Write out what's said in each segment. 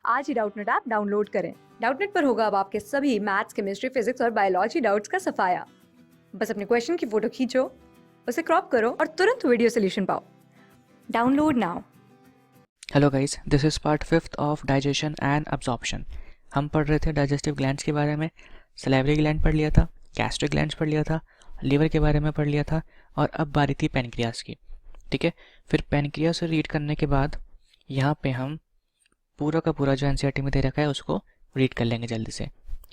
आज ही Doubtnut app download करें। Doubtnut पर होगा अब आपके सभी मैथ्स, केमिस्ट्री, फिजिक्स और बायोलॉजी डाउट्स का सफाया। बस अपने क्वेश्चन की फोटो खींचो, उसे क्रॉप करो और तुरंत वीडियो सोल्यूशन पाओ। Download now. Hello guys, this is part 5th of digestion and absorption. हम पढ़ रहे थे डाइजेस्टिव ग्लैंड्स के बारे में। सलेवरी ग्लैंड पढ़ लिया था, गैस्ट्रिक ग्लैंड्स पढ़ लिया था, लीवर के बारे में पढ़ लिया था और अब बारी थी पैनक्रियास की। ठीक है, फिर पैनक्रियास से रीड करने के बाद यहाँ पे हम पूरा का पूरा जो एनसीईआरटी में दे रखा है उसको रीड कर लेंगे जल्दी से।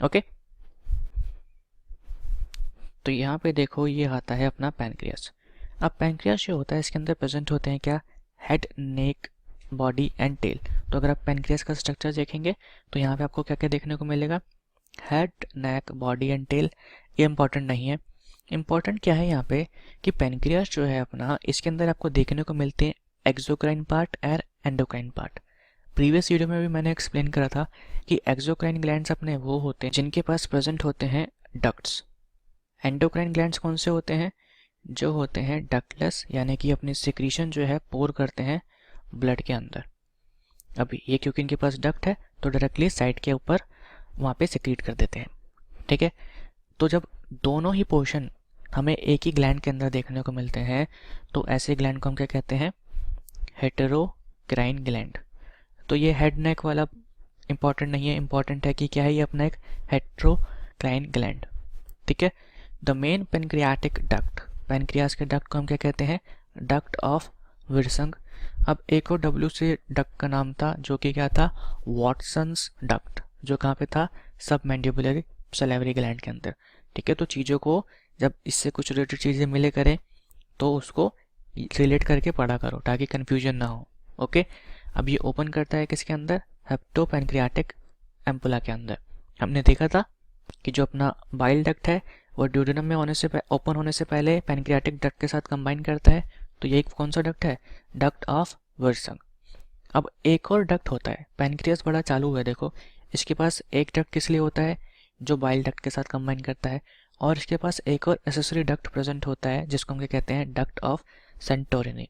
ओके, तो यहाँ पे देखो ये आता है अपना पैनक्रियास। अब पैनक्रियास जो होता है इसके अंदर प्रेजेंट होते हैं क्या, head, neck, body and tail. तो अगर आप पैनक्रियास का स्ट्रक्चर देखेंगे तो यहाँ पे आपको क्या क्या देखने को मिलेगा, head, neck, body and tail. ये इंपॉर्टेंट नहीं है। इंपॉर्टेंट क्या है यहाँ पे कि पैनक्रियास जो है अपना, इसके अंदर आपको देखने को मिलते हैं एक्सोक्राइन पार्ट और एंडोक्राइन पार्ट। प्रीवियस वीडियो में भी मैंने एक्सप्लेन करा था कि एक्सोक्राइन ग्लैंड्स अपने वो होते हैं जिनके पास प्रेजेंट होते हैं डक्ट्स। एंडोक्राइन ग्लैंड्स कौन से होते हैं, जो होते हैं डक्टलेस, यानी कि अपनी सिक्रीशन जो है पोर करते हैं ब्लड के अंदर। अब ये क्योंकि इनके पास डक्ट है तो डायरेक्टली साइड के ऊपर वहाँ पे सिक्रीट कर देते हैं। ठीक है, तो जब दोनों ही पोर्शन हमें एक ही ग्लैंड के अंदर देखने को मिलते हैं तो ऐसे ग्लैंड को हम क्या कहते हैं, हेटेरोक्राइन ग्लैंड। तो ये हेड नेक वाला इंपॉर्टेंट नहीं है, इंपॉर्टेंट है कि क्या है ये अपना एक हेटेरोक्राइन ग्लैंड। ठीक है, the main pancreatic duct, pancreas के डक्ट को हम क्या कहते हैं, डक्ट ऑफ विर्संग। अब एक और डब्ल्यू से डक्ट का नाम था जो कि क्या था, वॉटसन्स डक्ट, जो कहाँ पे था, सब मैंडिबुलरी सलेवरी ग्लैंड के अंदर। ठीक है, तो चीज़ों को जब इससे कुछ रिलेटेड चीज़ें मिले करें तो उसको रिलेट करके पढ़ा करो ताकि कन्फ्यूजन ना हो। ओके, अब ये ओपन करता है किसके अंदर, हेप्टो पैनक्रियाटिक एम्पुला के अंदर। हमने देखा था कि जो अपना बाइल डक्ट है वो ड्यूडेनम में ओपन होने से पहले पैनक्रियाटिक डक्ट के साथ कंबाइन करता है। तो ये कौन सा डक्ट है, डक्ट ऑफ विर्संग। अब एक और डक्ट होता है, पैनक्रियास बड़ा चालू है देखो, इसके पास एक डक्ट किस लिए होता है, जो बाइल डक्ट के साथ कंबाइन करता है, और इसके पास एक और एसेसरी डक्ट प्रेजेंट होता है जिसको हम कहते हैं डक्ट ऑफ सेंटोरिनी।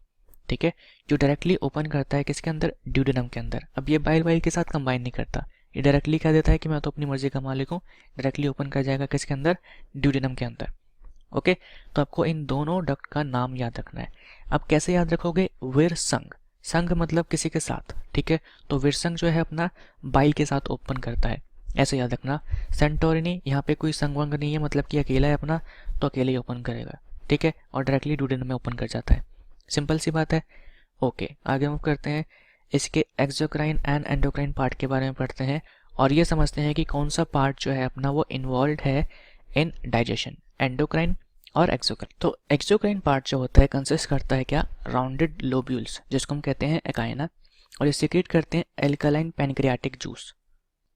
ठीक है, जो डायरेक्टली ओपन करता है किसके अंदर, ड्यूडेनम के अंदर। अब ये बाइल के साथ कंबाइन नहीं करता, ये डायरेक्टली कह देता है कि मैं तो अपनी मर्जी का मालिक हूँ, डायरेक्टली ओपन कर जाएगा किसके अंदर, ड्यूडेनम के अंदर। ओके, तो आपको इन दोनों डक्ट का नाम याद रखना है। अब कैसे याद रखोगे, विरसंग, संग मतलब किसी के साथ। ठीक है, तो विरसंग जो है अपना बाइल के साथ ओपन करता है, ऐसे याद रखना। सेंटोरिनी, यहाँ पे कोई संग वंग नहीं है, मतलब कि अकेला है अपना, तो अकेले ही ओपन करेगा। ठीक है, और डायरेक्टली ड्यूडेनम में ओपन कर जाता है, सिंपल सी बात है। ओके, आगे मूव करते हैं, इसके एक्सोक्राइन एंड एंडोक्राइन पार्ट के बारे में पढ़ते हैं और ये समझते हैं कि कौन सा पार्ट जो है अपना वो इन्वॉल्व है इन डाइजेशन, एंडोक्राइन और एक्सोक्राइन। तो एक्सोक्राइन पार्ट जो होता है कंसिस्ट करता है क्या, राउंडेड लोब्यूल्स, जिसको हम कहते हैं एकाइना, और ये सीक्रेट करते हैं एल्कलाइन पैनक्रियाटिक जूस।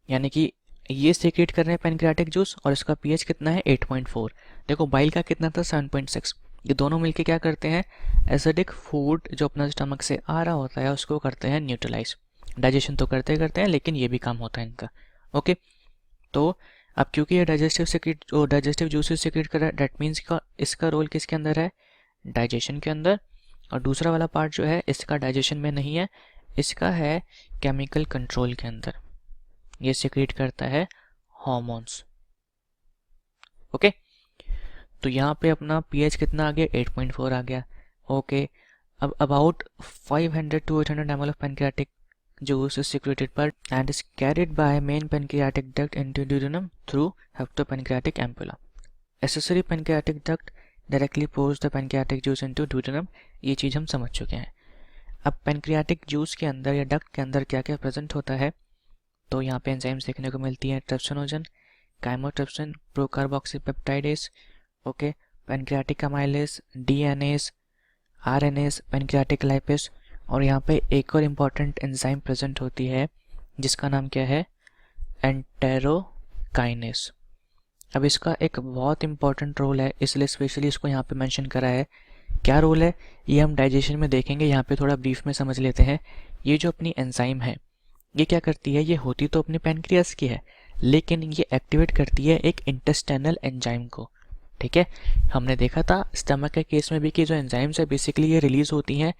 यानी कि ये सीक्रेट कर रहे हैं पैनक्रियाटिक जूस और इसका पीएच कितना है, 8.4। देखो बाइल का कितना था, 7.6। ये दोनों मिलके क्या करते हैं, एसिडिक फूड जो अपना स्टमक से आ रहा होता है उसको करते हैं न्यूट्रलाइज। डाइजेशन तो करते हैं लेकिन ये भी काम होता है इनका। ओके, तो अब क्योंकि ये डाइजेस्टिव जूसेस सीक्रेट कर रहा है, दैट मीन्स का इसका रोल किसके अंदर है, डाइजेशन के अंदर। और दूसरा वाला पार्ट जो है इसका डाइजेशन में नहीं है, इसका है केमिकल कंट्रोल के अंदर। ये सीक्रेट करता है हॉर्मोन्स। ओके, तो यहाँ पे अपना पीएच कितना आ गया, 8.4 आ गया। ओके, अब about 500 to 800 ml of pancreatic juice is secreted per and is carried by main pancreatic duct into duodenum through hepatopancreatic ampulla. Accessory pancreatic duct directly pours the pancreatic juice into duodenum। ये चीज़ हम समझ चुके हैं। अब pancreatic juice के अंदर या duct के अंदर क्या क्या प्रेजेंट होता है, तो यहाँ पे एंजाइम्स देखने को मिलती हैं, trypsinogen, chymotrypsin, procarboxypeptidase, okay, pancreatic amylase, DNase, RNase, pancreatic lipase, और यहाँ पे एक और इम्पॉर्टेंट एंजाइम प्रेजेंट होती है जिसका नाम क्या है, एंटेरोकाइनेस। अब इसका एक बहुत इंपॉर्टेंट रोल है, इसलिए स्पेशली इसको यहाँ पे मेंशन करा है। क्या रोल है ये हम डाइजेशन में देखेंगे, यहाँ पे थोड़ा ब्रीफ में समझ लेते हैं। ये जो अपनी एंजाइम है ये क्या करती है, ये होती तो अपने पैनक्रियास की है लेकिन ये एक्टिवेट करती है एक इंटेस्टाइनल एंजाइम को। ठीक है, हमने देखा था स्टमक के केस में भी कि जो एंजाइम्स है बेसिकली ये रिलीज होती हैं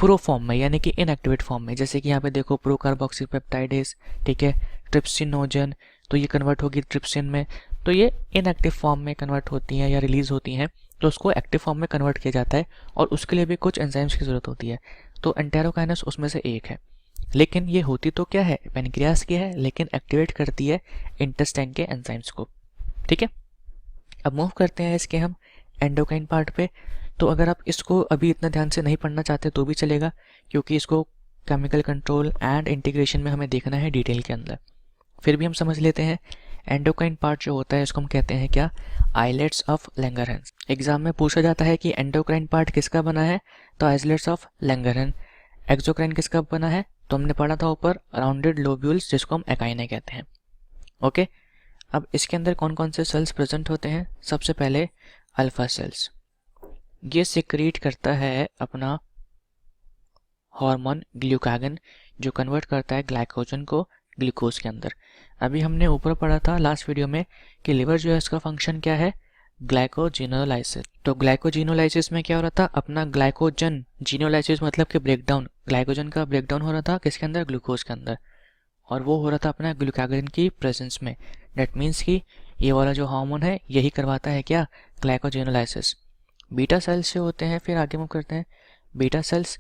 प्रो फॉर्म में यानी कि इनएक्टिवेट फॉर्म में, जैसे कि यहाँ पे देखो प्रो कार्बोक्सीपेप्टाइडेज, ठीक है, ट्रिप्सिनोजन, तो ये कन्वर्ट होगी ट्रिप्सिन में, तो ये इनएक्टिव फॉर्म में कन्वर्ट होती हैं या रिलीज होती हैं, तो उसको एक्टिव फॉर्म में कन्वर्ट किया जाता है और उसके लिए भी कुछ एंजाइम्स की ज़रूरत होती है। तो एंटेरोकाइनेस उसमें से एक है, लेकिन ये होती तो क्या है, पेनक्रियास की है, लेकिन एक्टिवेट करती है इंटेस्टाइन के एंजाइम्स को। ठीक है, अब मूव करते हैं इसके हम एंडोक्राइन पार्ट पे। तो अगर आप इसको अभी इतना ध्यान से नहीं पढ़ना चाहते तो भी चलेगा, क्योंकि इसको केमिकल कंट्रोल एंड इंटीग्रेशन में हमें देखना है डिटेल के अंदर। फिर भी हम समझ लेते हैं एंडोक्राइन पार्ट जो होता है इसको हम कहते हैं क्या, आइलेट्स ऑफ लैंगरहैंस। एग्जाम में पूछा जाता है कि एंडोक्राइन पार्ट किसका बना है, तो आइलेट्स ऑफ लैंगरहैंस। एक्सोक्राइन किसका बना है, तो हमने पढ़ा था ऊपर राउंडेड लोब्यूल्स, जिसको हम एकाइने कहते हैं। ओके, अब इसके अंदर कौन कौन से सेल्स प्रेजेंट होते हैं, सबसे पहले अल्फा सेल्स, ये सिक्रीट करता है अपना हार्मोन ग्लूकागन, जो कन्वर्ट करता है ग्लाइकोजन को ग्लूकोज के अंदर। अभी हमने ऊपर पढ़ा था लास्ट वीडियो में कि लिवर जो है इसका फंक्शन क्या है, ग्लाइकोजिनोलाइसिस। तो ग्लाइकोजिनोलाइसिस में क्या हो रहा था, अपना ग्लाइकोजन, जीनोलाइसिस मतलब कि ब्रेकडाउन, ग्लाइकोजन का ब्रेकडाउन हो रहा था किसके अंदर, ग्लूकोज के अंदर, और वो हो रहा था अपना ग्लूकागन की प्रेजेंस में। डेट मीन्स कि ये वाला जो हार्मोन है यही करवाता है क्या, ग्लाइकोजिनोलाइसिस। बीटा सेल्स से होते हैं, फिर आगे मूव करते हैं। बीटा सेल्स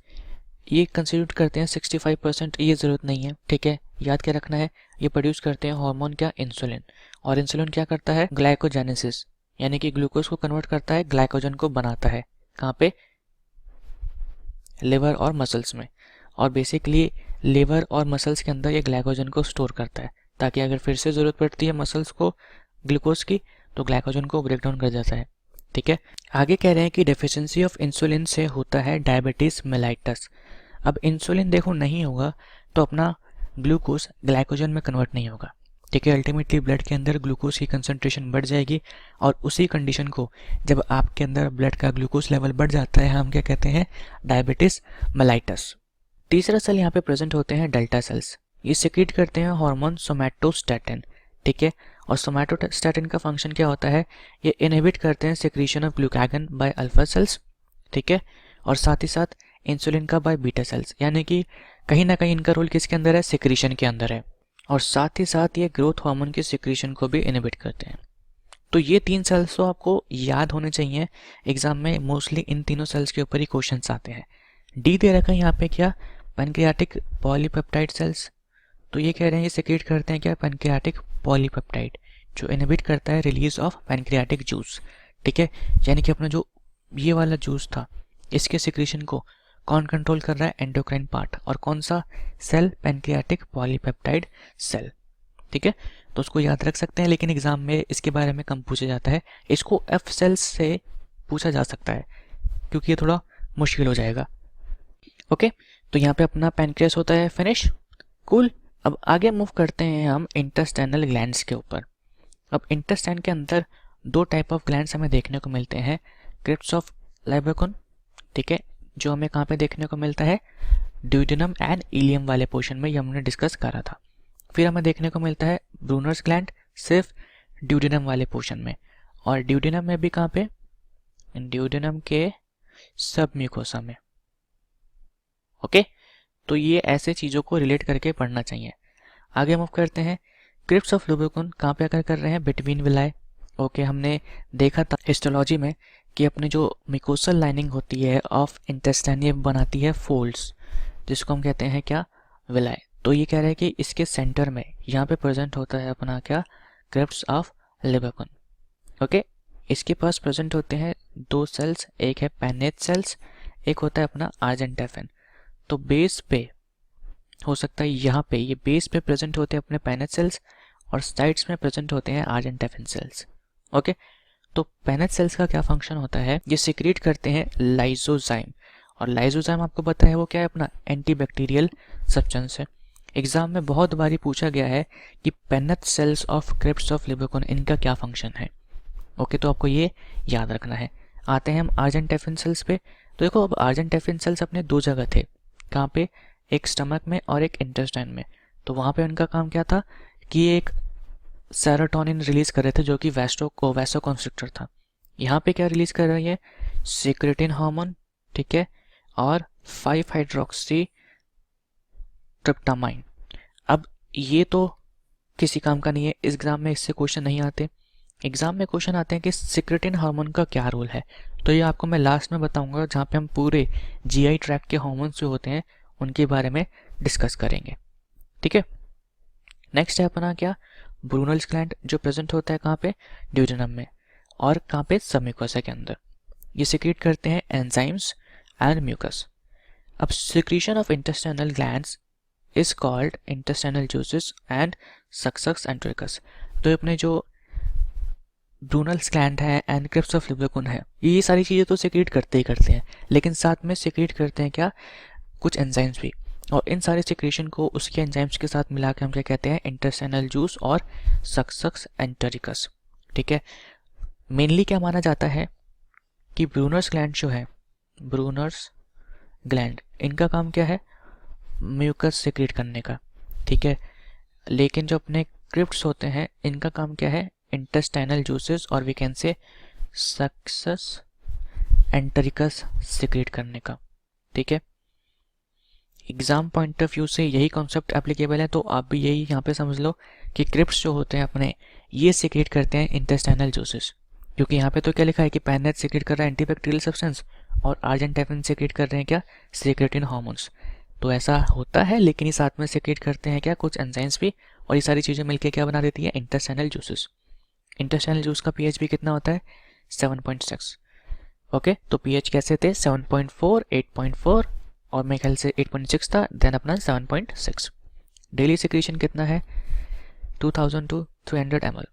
ये कंसिड्यूट करते हैं 65%, ये ज़रूरत नहीं है, ठीक है, याद क्या रखना है, ये प्रोड्यूस करते हैं हार्मोन क्या, इंसुलिन। और इंसुलिन क्या करता है, ग्लाइकोजेनेसिस, यानी कि ग्लूकोज को कन्वर्ट करता है, ग्लाइकोजन को बनाता है, कहाँ पे, लिवर और मसल्स में। और बेसिकली लिवर और मसल्स के अंदर ये ग्लाइकोजन को स्टोर करता है, ताकि अगर फिर से ज़रूरत पड़ती है मसल्स को ग्लूकोज की, तो ग्लाइकोजन को ब्रेक डाउन कर जाता है। ठीक है, आगे कह रहे हैं कि डेफिशिएंसी ऑफ इंसुलिन से होता है डायबिटीज़ मेलाइटस। अब इंसुलिन देखो नहीं होगा तो अपना ग्लूकोज ग्लाइकोजन में कन्वर्ट नहीं होगा, ठीक है, अल्टीमेटली ब्लड के अंदर ग्लूकोज की कंसंट्रेशन बढ़ जाएगी, और उसी कंडीशन को जब आपके अंदर ब्लड का ग्लूकोज लेवल बढ़ जाता है हम क्या कहते हैं, डायबिटीज़ मेलाइटस। तीसरा सेल यहाँ पे प्रेजेंट होते हैं डेल्टा सेल्स, ये सिक्रीट करते हैं हार्मोन सोमैटोस्टैटिन, ठीक है, और सोमैटोस्टैटिन का फंक्शन क्या होता है, ये इनहिबिट करते हैं secretion of glucagon by alpha cells, ठीक है, और साथ ही साथ इंसुलिन का बाय बीटा सेल्स, यानी कि कहीं ना कहीं इनका रोल किसके अंदर है, सिक्रीशन के अंदर है, और साथ ही साथ ये ग्रोथ हार्मोन की सिक्रीशन को भी इनहिबिट करते हैं। तो ये तीन सेल्स तो आपको याद होने चाहिए, एग्जाम में मोस्टली इन तीनों सेल्स के ऊपर ही क्वेश्चंस आते हैं। डी दे रखा है यहाँ पे क्या, पैनक्रियाटिक पॉलीपेप्टाइड सेल्स, तो ये कह रहे हैं ये सिक्रीट करते हैं क्या, पैनक्रियाटिक पॉलीपेप्टाइड, जो इनहिबिट करता है रिलीज ऑफ पैनक्रियाटिक जूस, ठीक है, यानी कि अपना जो ये वाला जूस था इसके सिक्रीशन को कौन कंट्रोल कर रहा है, एंडोक्राइन पार्ट, और कौन सा सेल, पैनक्रियाटिक पॉलीपेप्टाइड सेल, ठीक है, तो उसको याद रख सकते हैं, लेकिन एग्जाम में इसके बारे में कम पूछा जाता है, इसको एफ सेल्स से पूछा जा सकता है क्योंकि ये थोड़ा मुश्किल हो जाएगा। ओके, तो यहाँ पे अपना पैनक्रियास होता है फिनिश, कूल। अब आगे मूव करते हैं हम इंटेस्टाइनल ग्लैंड्स के ऊपर। अब इंटेस्टाइन के अंदर दो टाइप ऑफ ग्लैंड्स हमें देखने को मिलते हैं, क्रिप्स ऑफ लाइबेकुन, ठीक है, जो हमें कहाँ पे देखने को मिलता है, ड्यूडेनम एंड इलियम वाले पोर्शन में, ये हमने डिस्कस करा था। फिर हमें देखने को मिलता है ब्रूनर्स ग्लैंड सिर्फ ड्यूडेनम वाले पोर्शन में, और ड्यूडेनम में भी कहाँ पे, ड्यूडेनम के सब म्यूकोसा में। ओके, तो ये ऐसे चीज़ों को रिलेट करके पढ़ना चाहिए। आगे मूव करते हैं, क्रिप्स ऑफ लुबिकुन कहाँ पे आकर कर रहे हैं, बिटवीन विलाई। ओके, हमने देखा था हिस्टोलॉजी में कि अपनी जो मिकोसल लाइनिंग होती है ऑफ इंटेस्टाइन ये बनाती है फोल्ड्स, जिसको हम कहते हैं क्या, विलाई। तो ये कह रहे हैं कि इसके सेंटर में यहाँ पे प्रेजेंट होता है अपना क्या, क्रिप्स ऑफ लिबिकुन। ओके, इसके पास प्रेजेंट होते हैं दो सेल्स, एक है पैनेट सेल्स, एक होता है अपना आर्जेंटेफिन। तो बेस पे हो सकता है यहाँ पे ये बेस पे प्रेजेंट होते हैं अपने पैनेट सेल्स, और साइड्स में प्रेजेंट होते हैं आर्जेंटेफिन सेल्स। ओके, तो पैनेट सेल्स का क्या फंक्शन होता है, ये सिक्रीट करते हैं लाइसोजाइम, और लाइसोजाइम आपको पता है वो क्या है, अपना एंटीबैक्टीरियल सब्सटेंस है। एग्जाम में बहुत बारी पूछा गया है कि Paneth cells of crypts of Lieberkuhn इनका क्या फंक्शन है। ओके, तो आपको ये याद रखना है। आते हैं हम आर्जेंटेफिन सेल्स पे। तो देखो, अब आर्जेंटेफिन सेल्स अपने दो जगह थे, कहाँ पे, एक स्टमक में और एक इंटेस्टाइन में। तो वहाँ पे उनका काम क्या था कि एक सेरोटोनिन रिलीज कर रहे थे, जो कि वैसोकॉन्स्ट्रिक्टर था। यहाँ पे क्या रिलीज कर रही है, सिक्रेटिन हार्मोन, ठीक है, और 5 हाइड्रोक्सी ट्रिप्टामाइन। अब ये तो किसी काम का नहीं है, इस एग्जाम में इससे क्वेश्चन नहीं आते। एग्जाम में क्वेश्चन आते हैं कि सिक्रेटिन हार्मोन का क्या रोल है, तो ये आपको मैं लास्ट में बताऊंगा, जहाँ पे हम पूरे जीआई ट्रैक्ट के हार्मोन्स जो होते हैं उनके बारे में डिस्कस करेंगे। ठीक है, नेक्स्ट है अपना क्या, ब्रूनल्स ग्लैंड, जो प्रेजेंट होता है कहाँ पे, ड्यूडेनम में, और कहाँ पे, सबम्यूकोसा के अंदर। ये सिक्रेट करते हैं एंजाइम्स एंड म्यूकस। अब secretion of intestinal glands is called intestinal juices and succus entericus. तो अपने जो ब्रूनल्स ग्लैंड है एंड क्रिप्स ऑफ लिब्रोकुन है, ये सारी चीज़ें तो सिक्रेट करते ही करते हैं, लेकिन साथ में सिक्रेट करते हैं क्या, कुछ एंजाइम्स भी। और इन सारे सिक्रेशन को उसके एंजाइम्स के साथ मिला के हम क्या कहते हैं, इंटेस्टाइनल जूस और सक्सक्स एंटेरिकस। ठीक है, मेनली क्या माना जाता है कि ब्रूनर्स ग्लैंड जो है, ब्रूनर्स ग्लैंड, इनका काम क्या है, म्यूकस सिक्रेट करने का। ठीक है, लेकिन जो अपने क्रिप्ट्स होते हैं इनका काम क्या है, इंटेस्टाइनल जूसेस और वी कैन से सक्सस एंटेरिकस सिक्रेट करने का। ठीक है, एग्जाम पॉइंट ऑफ व्यू से यही कॉन्सेप्ट एप्लीकेबल है, तो आप भी यही यहाँ पे समझ लो कि क्रिप्ट्स जो होते हैं अपने, ये सिक्रेट करते हैं इंटेस्टाइनल जूसेस। क्योंकि यहाँ पे तो क्या लिखा है कि पैनेट सिक्रेट कर रहा है एंटीबैक्टीरियल सब्सटेंस और आर्जेंटाइफिन सिक्रेट कर रहे हैं क्या, सिक्रेटिन हार्मोन्स। तो ऐसा होता है, लेकिन ये साथ में सिक्रेट करते हैं क्या, कुछ एंजाइम्स भी, और ये सारी चीज़ें मिलकर क्या बना देती है, इंटेस्टाइनल जूसेस। इंटेस्टाइनल जूस का पीएच भी कितना होता है, 7.6। ओके, तो पीएच कैसे थे, 7.4, 8.4 और मेरे ख्याल से 8.6 था, देन अपना 7.6। डेली सिक्रेशन कितना है, 2000 to 300 ml।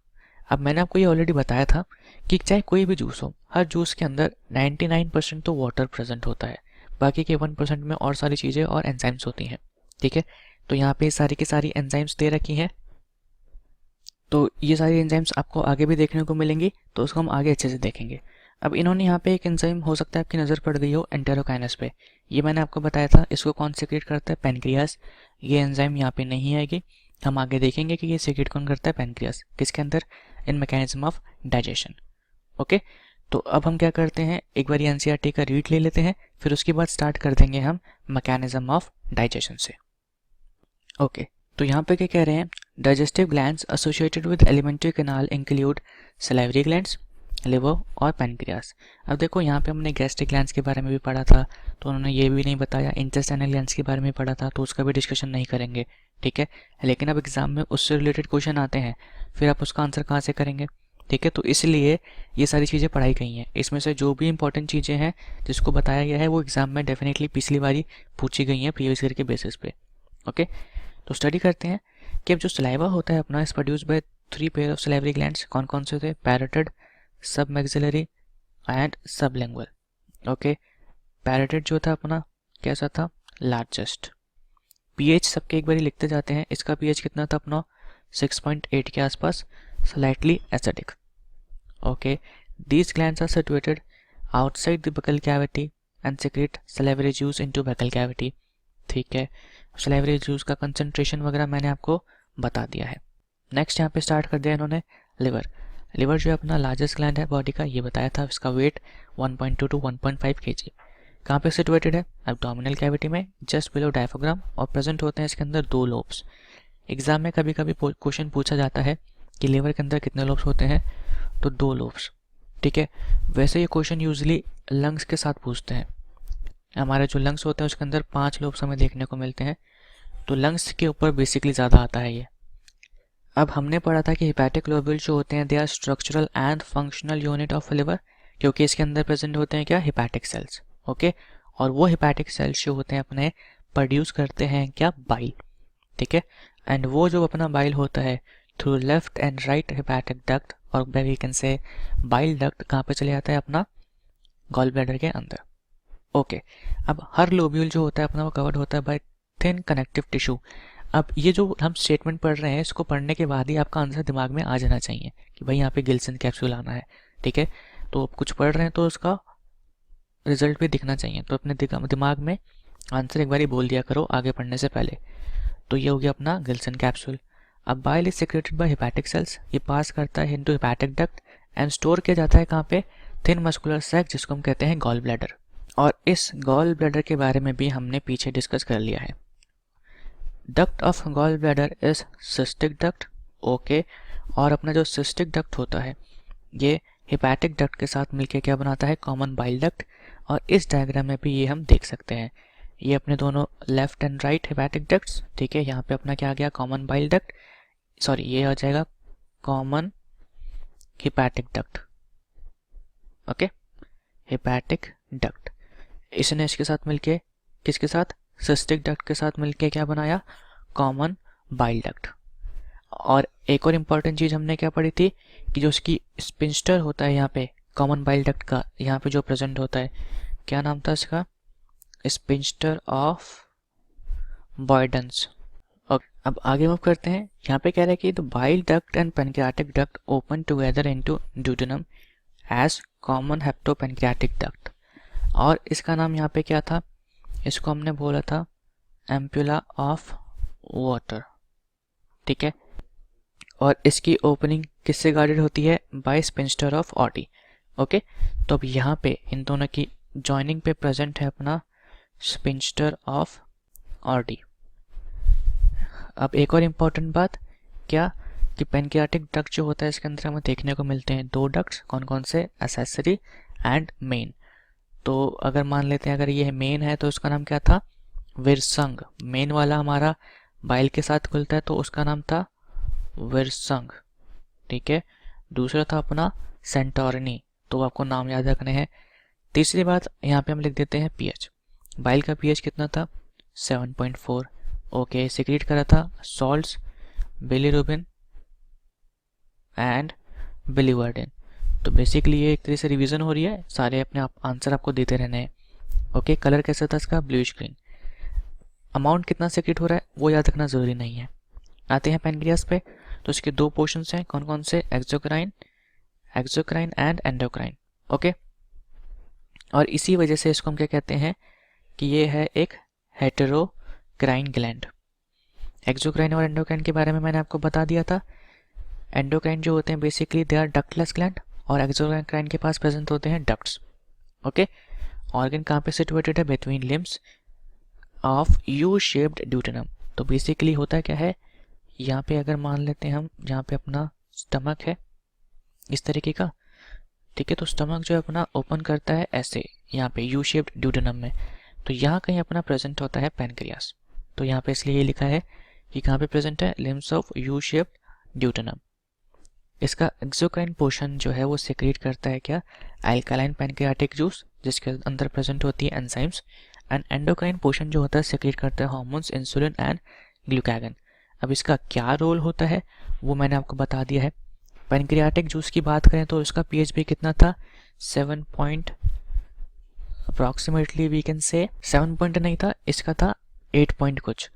अब मैंने आपको ये ऑलरेडी बताया था कि चाहे कोई भी जूस हो, हर जूस के अंदर 99% तो वाटर प्रेजेंट होता है, बाकी के 1% में और सारी चीज़ें और एंजाइम्स होती हैं। ठीक है, तो यहाँ पे सारी की सारी एंजाइम्स दे रखी हैं, तो ये सारी एंजाइम्स आपको आगे भी देखने को मिलेंगी, तो उसको हम आगे अच्छे से देखेंगे। अब इन्होंने यहाँ पे एक एंजाइम हो सकता है आपकी नज़र पड़ गई हो, एंटेरोकाइनेस पे, ये मैंने आपको बताया था, इसको कौन सिक्रेट करता है, पैनक्रियास। ये एंजाइम यहाँ पे नहीं आएगी, हम आगे देखेंगे कि ये सिक्रेट कौन करता है, पैनक्रियास, किसके अंदर, इन मैकेनिज्म ऑफ डाइजेशन। ओके, तो अब हम क्या करते हैं, एक बार एनसीईआरटी का रीड ले लेते हैं, फिर उसके बाद स्टार्ट कर देंगे हम मैकेनिज्म ऑफ डाइजेशन से। ओके, तो यहाँ पे क्या कह रहे हैं, digestive glands associated with alimentary canal include salivary glands, liver और पैनक्रियास। अब देखो यहाँ पे हमने गैस्ट्रिक ग्लैंड्स के बारे में भी पढ़ा था, तो उन्होंने ये भी नहीं बताया, इंटेस्टाइनल ग्लैंड्स के बारे में पढ़ा था, तो उसका भी डिस्कशन नहीं करेंगे। ठीक है, लेकिन अब एग्जाम में उससे रिलेटेड क्वेश्चन आते हैं, फिर आप उसका आंसर कहाँ से करेंगे। ठीक है, तो इसलिए ये सारी चीज़ें पढ़ाई गई हैं, इसमें से जो भी इंपॉर्टेंट चीज़ें हैं जिसको बताया गया है वो एग्जाम में डेफिनेटली पिछली बारी पूछी गई हैं प्रीवियस ईयर के बेसिस पे। ओके, तो स्टडी करते हैं कि अब जो सलाइवा होता है अपना is produce by 3 pair of salivary glands. कौन कौन से थे, पैरोटिड, सब maxillary and sublingual. Okay, parotid जो था अपना कैसा था, लार्जेस्ट। पीएच सबके एक बारी लिखते जाते हैं, इसका पीएच कितना था अपना, 6.8 के आसपास, slightly acidic. Okay, these glands are situated outside the buccal cavity and secrete salivary juice into buccal cavity. ठीक है, सलाइवरी जूस का कंसंट्रेशन वगैरह मैंने आपको बता दिया है। नेक्स्ट यहाँ पे स्टार्ट कर दिया इन्होंने लिवर। लिवर जो है अपना लार्जेस्ट ग्लैंड है बॉडी का, ये बताया था, इसका वेट 1.2 to 1.5 kg। कहाँ पे सिचुएटेड है, एब्डोमिनल कैविटी में, जस्ट बिलो डायफ्राम, और प्रेजेंट होते हैं इसके अंदर 2 लोब्स। एग्जाम में कभी कभी क्वेश्चन पूछा जाता है कि लिवर के अंदर कितने लोब्स होते हैं, तो 2 लोब्स। ठीक है, वैसे ये क्वेश्चन यूजली लंग्स के साथ पूछते हैं, हमारे जो लंग्स होते हैं उसके अंदर 5 लोब्स हमें देखने को मिलते हैं, तो लंग्स के ऊपर बेसिकली ज़्यादा आता है ये। अब हमने पढ़ा था कि हिपैटिक लोब्यूल जो होते हैं they are structural and functional unit of liver, क्योंकि इसके अंदर प्रेजेंट होते हैं क्या, हिपैटिक सेल्स। ओके, और वो हिपैटिक सेल्स जो होते हैं अपने प्रोड्यूस करते हैं क्या, बाइल। ठीक है, एंड वो जो अपना बाइल होता है through left and right hepatic duct, और we can say bile duct कहाँ पे चले जाता है अपना, गॉल ब्लैडर के अंदर। ओके, अब हर लोब्यूल जो होता है अपना वो कवर्ड होता है बाय थिन कनेक्टिव टिश्यू। अब ये जो हम स्टेटमेंट पढ़ रहे हैं इसको पढ़ने के बाद ही आपका आंसर दिमाग में आ जाना चाहिए कि भाई यहाँ पे गिल्सन कैप्सूल आना है। ठीक है, तो आप कुछ पढ़ रहे हैं तो उसका रिजल्ट भी दिखना चाहिए, तो अपने दिमाग में आंसर एक बार ही बोल दिया करो आगे पढ़ने से पहले। तो ये हो गया अपना गिल्सन कैप्सूल। अब bile is secreted by hepatic sales, ये पास करता है into hepatic duct and store किया जाता है कहाँ पे, थिन मस्कुलर सैक जिसको हम कहते हैं गॉल ब्लैडर। और इस गॉल ब्लैडर के बारे में भी हमने पीछे डिस्कस कर लिया है। Duct of gall bladder is cystic duct, okay. और अपना जो सिस्टिक डक्ट होता है ये हेपेटिक डक्ट के साथ मिलके क्या बनाता है, कॉमन बाइल डक्ट। और इस डायग्राम में भी ये हम देख सकते हैं, ये अपने दोनों left and right hepatic ducts, ठीक है। यहाँ पे अपना क्या आ गया, कॉमन बाइल डक्ट, सॉरी ये आ जाएगा common hepatic duct, okay, hepatic duct. इसने इसके साथ मिलके, किसके साथ, सिस्टिक डक्ट के साथ मिलके क्या बनाया, कॉमन बाइल डक्ट। और एक और इम्पॉर्टेंट चीज़ हमने क्या पढ़ी थी कि जो उसकी स्पिंस्टर होता है यहाँ पे कॉमन बाइल डक्ट का, यहाँ पे जो प्रेजेंट होता है, क्या नाम था इसका, स्पिंस्टर ऑफ बॉयडेंस। अब आगे मूव करते हैं। यहाँ पे कह रहा है कि the bile duct and pancreatic duct open together into duodenum as common hepatopancreatic duct. और इसका नाम यहाँ पे क्या था, इसको हमने बोला था एम्पुला ऑफ वाटर, ठीक है। और इसकी ओपनिंग किससे गार्डेड होती है, by sphincter of Oddi, okay. तो अब यहाँ पे इन दोनों की जॉइनिंग पे प्रेजेंट है अपना स्पिंस्टर ऑफ ऑडी। अब एक और इम्पॉर्टेंट बात क्या, कि पैनक्रियाटिक डक्ट जो होता है इसके अंदर हमें देखने को मिलते हैं दो डक्ट्स, कौन कौन से, एसेसरी एंड मेन। तो अगर मान लेते हैं अगर ये मेन है तो उसका नाम क्या था, विरसंग। मेन वाला हमारा बाइल के साथ खुलता है तो उसका नाम था विरसंग, ठीक है। दूसरा था अपना सेंटोरनी, तो आपको नाम याद रखने हैं। तीसरी बात यहाँ पे हम लिख देते हैं पीएच। बाइल का पीएच कितना था, 7.4, ओके। सिक्रीट करा था सॉल्ट्स, बिलीरुबिन एंड बिलीवर्डिन। तो बेसिकली ये एक तरह से रिवीजन हो रही है, सारे अपने आप आंसर आपको देते रहने हैं, ओके। कलर कैसा था इसका, ब्लूइश ग्रीन। अमाउंट कितना सिक्रीट हो रहा है वो याद रखना ज़रूरी नहीं है। आते हैं पैनक्रियास पे, तो इसके दो पोर्शंस हैं, कौन कौन से, एक्सोक्राइन एंड एंडोक्राइन, ओके। और इसी वजह से इसको हम क्या कहते हैं कि ये है एक हेटेरोक्राइन ग्लैंड। एक्सोक्राइन और एंडोक्राइन के बारे में मैंने आपको बता दिया था। एंडोक्राइन जो होते हैं basically they are ductless gland, और एक्सोक्राइन के पास प्रेजेंट होते हैं डक्ट्स, ओके। ऑर्गन कहाँ पे सिचुएटेड है, between limbs of U shaped duodenum. तो बेसिकली होता क्या है, यहाँ पे अगर मान लेते हैं हम, जहाँ पे अपना स्टमक है इस तरीके का, ठीक है। तो स्टमक जो है अपना ओपन करता है ऐसे, यहाँ पे यू शेप्ड ड्यूडेनम में, तो यहाँ कहीं अपना प्रेजेंट होता है पैनक्रियास। तो यहाँ पे इसलिए ये लिखा है कि कहाँ पे प्रेजेंट है, limbs of U shaped duodenum. इसका एक्सोक्राइन पोर्शन जो है वो सेक्रेट करता है क्या, अल्कालाइन पैनक्रियाटिक जूस, जिसके अंदर प्रेजेंट होती है एंजाइम्स। एंड एंडोक्राइन पोर्शन जो होता है सेक्रेट करता है हार्मोन्स, इंसुलिन एंड ग्लूकागन। अब इसका क्या रोल होता है वो मैंने आपको बता दिया है। पैनक्रियाटिक जूस की बात करें तो इसका पीएच भी कितना था, 7 पॉइंट, अप्रॉक्सीमेटली वी कैन से 7 पॉइंट नहीं था, इसका था 8 पॉइंट कुछ,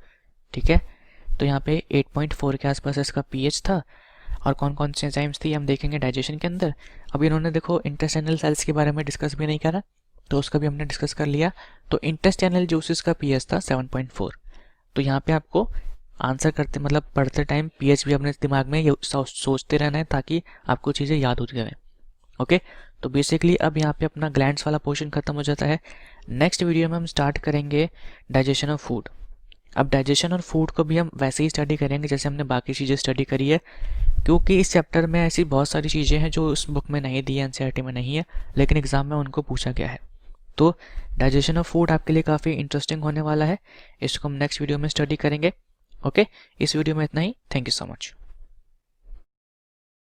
ठीक है। तो यहाँ पे 8.4 के आसपास इसका पीएच था। और कौन कौन से एंजाइम्स थी हम देखेंगे डाइजेशन के अंदर। अब इन्होंने देखो इंटेस्टाइनल सेल्स के बारे में डिस्कस भी नहीं करा, तो उसका भी हमने डिस्कस कर लिया। तो इंटेस्टाइनल जूसेस का पीएच था 7.4। तो यहाँ पे आपको आंसर करते मतलब पढ़ते टाइम पीएच भी अपने दिमाग में सोचते रहना है ताकि आपको चीज़ें याद होती रहें, ओके। तो बेसिकली अब यहाँ पे अपना ग्लैंड्स वाला पोर्शन खत्म हो जाता है। नेक्स्ट वीडियो में हम स्टार्ट करेंगे डाइजेशन ऑफ फूड। अब डाइजेशन और फूड को भी हम वैसे ही स्टडी करेंगे जैसे हमने बाकी चीज़ें स्टडी करी है, क्योंकि इस चैप्टर में ऐसी बहुत सारी चीज़ें हैं जो उस बुक में नहीं दी है, एनसीईआरटी में नहीं है, लेकिन एग्जाम में उनको पूछा गया है। तो डाइजेशन ऑफ फूड आपके लिए काफ़ी इंटरेस्टिंग होने वाला है, इसको हम नेक्स्ट वीडियो में स्टडी करेंगे, ओके। इस वीडियो में इतना ही, थैंक यू सो मच।